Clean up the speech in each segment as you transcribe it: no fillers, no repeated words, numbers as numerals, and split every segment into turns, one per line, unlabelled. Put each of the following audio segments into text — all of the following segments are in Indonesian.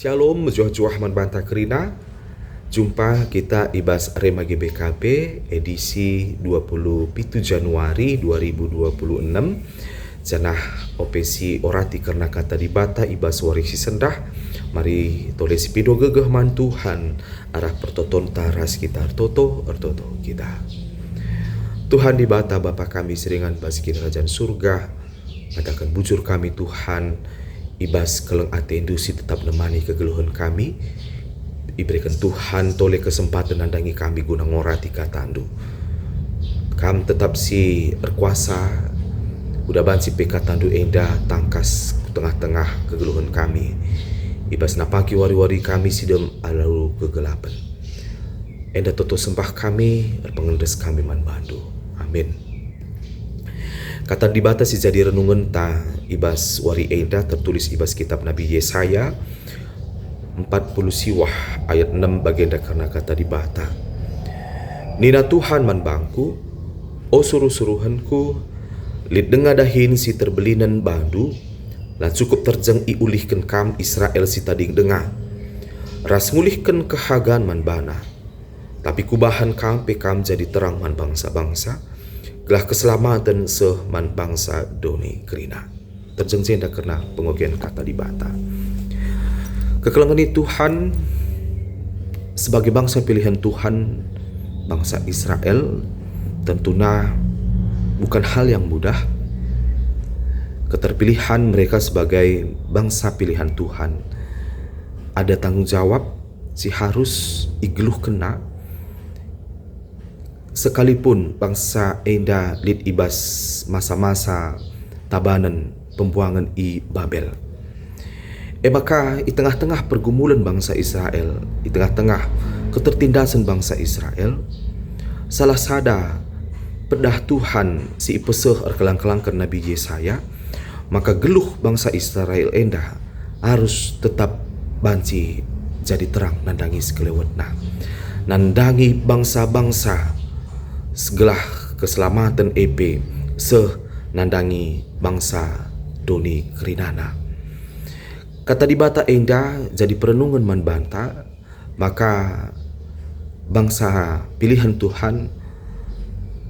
Shalom, juah-juah man banta kerina. Jumpa kita ibas Rema GBKP edisi 27 Januari 2026. Janah opesi orati karena kata dibata ibas warisi sendah. Mari tolesi pido gegeh man Tuhan arah pertoton taras kita ertoto kita. Tuhan dibata Bapa kami seringan basikin kerajaan surga. Katakan bujur kami Tuhan. Ibas keleng ate indusi tetap nemani kegeluhan kami. Iberikan Tuhan toleh kesempatan nandangi kami guna ngorati katandu. Kam tetap si berkuasa. Udah bansi pekatandu enda tangkas tengah-tengah kegeluhan kami. Ibas napaki wari-wari kami sidem alalu kegelapan. Enda toto sembah kami, pengendes kami man bandu. Amin. Kata dibatasi jadi renungan ta ibas wari enda tertulis ibas kitab Nabi Yesaya 40 siwah ayat 6 bagenda karena kata dibata. Nina Tuhan man bangku, o suruh-suruhanku, lid dengadahin si terbelinan bandu, lan cukup terjeng iulihkan kam Israel si tading dengar. Ras ngulihkan kehagan man bana, tapi kubahan kam pekam jadi terang man bangsa-bangsa, gelah keselamatan seman bangsa doni kerina. Terjeng jenda karena pengogian kata dibata. Kekelengan Tuhan sebagai bangsa pilihan Tuhan, bangsa Israel tentunya bukan hal yang mudah. Keterpilihan mereka sebagai bangsa pilihan Tuhan ada tanggung jawab si harus igluh kena. Sekalipun bangsa enda lid ibas masa-masa tabanan pembuangan i Babel. Maka di tengah-tengah pergumulan bangsa Israel, di tengah-tengah ketertindasan bangsa Israel, salah sada pedah Tuhan si ipeseh erkelang-kelang ke Nabi Yesaya, maka geluh bangsa Israel enda harus tetap banci jadi terang nandangi sekelewetna. Nandangi bangsa-bangsa segelah keselamatan EP nandangi bangsa doni kerinana. Kata dibata enda jadi perenungan man banta, maka bangsa pilihan Tuhan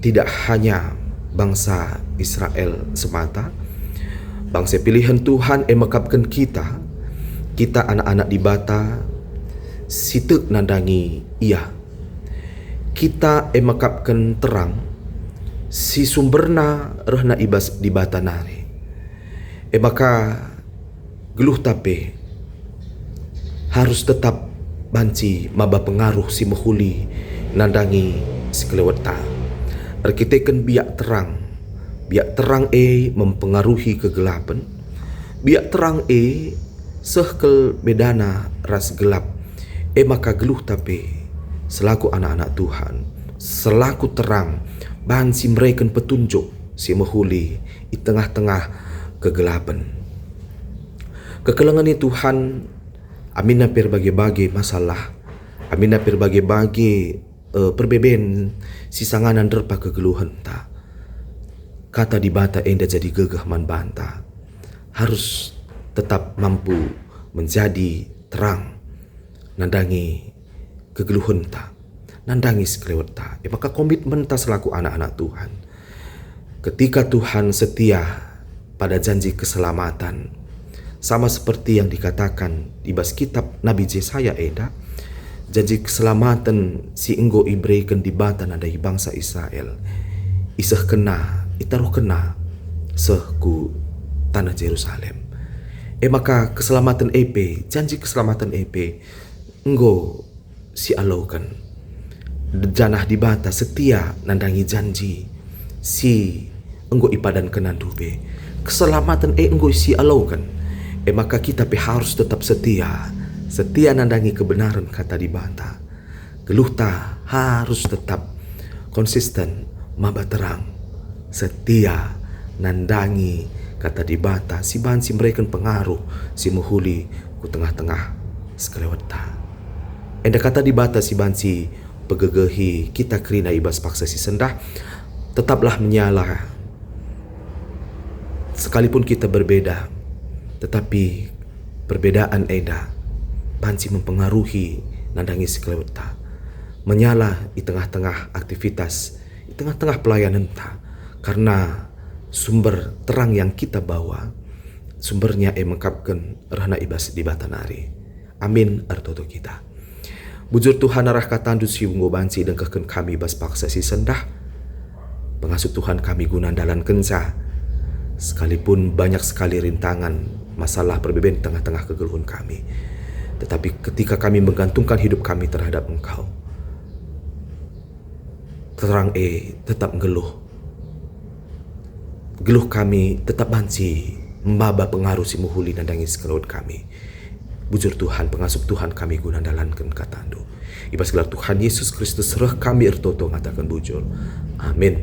tidak hanya bangsa Israel semata. Bangsa pilihan Tuhan emakapkan kita anak-anak dibata sitek nandangi iya. Kita emakapkan terang si sumberna rehna ibas dibata nare. Maka geluh tape harus tetap banci maba pengaruh si mehuli nandangi sekeleweta. Arkiteken biak terang mempengaruhi kegelapan. Biak terang sehkel bedana ras gelap. Maka geluh tape selaku anak-anak Tuhan, selaku terang, bansi mereka petunjuk si mehuli di tengah-tengah kegelapan. Kekelengan Tuhan, amina berbagai-bagai masalah, amina berbagai-bagai perbeben si sanganan derpa kegeluhan ta. Kata dibata enda jadi gegah man banta, harus tetap mampu menjadi terang, nandangi kegeluhan ta, nandangis kelewat ta. Maka komitmen ta selaku anak-anak Tuhan. Ketika Tuhan setia pada janji keselamatan, sama seperti yang dikatakan di bas kitab Nabi Yesaya eda, janji keselamatan si enggo ibreikan di bata nadai bangsa Israel. Isah kena, itaruh kena sehku tanah Jerusalem. Maka keselamatan EP, janji keselamatan EP enggo si alaukan janah dibata setia nandangi janji si enggo ipadan kenandube keselamatan enggo si alaukan. Maka kita harus tetap setia nandangi kebenaran kata dibata. Geluh ta harus tetap konsisten maba terang setia nandangi kata dibata si bansi mereka pengaruh si muhuli ku tengah-tengah sekelewat ta. Enda kata dibata si bansi pegegehi kita kerina ibas paksa si sendah, tetaplah menyala. Sekalipun kita berbeda, tetapi perbedaan enda banci mempengaruhi nandangi sekelewat ta. Menyala di tengah-tengah aktivitas, di tengah-tengah pelayanan ta. Karena sumber terang yang kita bawa, sumbernya mengkapkan rahna ibas di batanari. Amin artoto kita. Bujur Tuhan arah katandu siunggo banci dan keken kami bas paksa si sendah. Pengasuh Tuhan kami guna dalan kenca. Sekalipun banyak sekali rintangan, masalah perbedaan di tengah-tengah kegeluhan kami. Tetapi ketika kami menggantungkan hidup kami terhadap Engkau, terang tetap geluh. Geluh kami tetap banci membaba pengaruh si muhuli nandangi sekelewat kami. Bujur Tuhan, pengasuh Tuhan kami guna dalankan katandu. Ibas gelar Tuhan Yesus Kristus serah kami ertoto ngatakan bujur. Amin.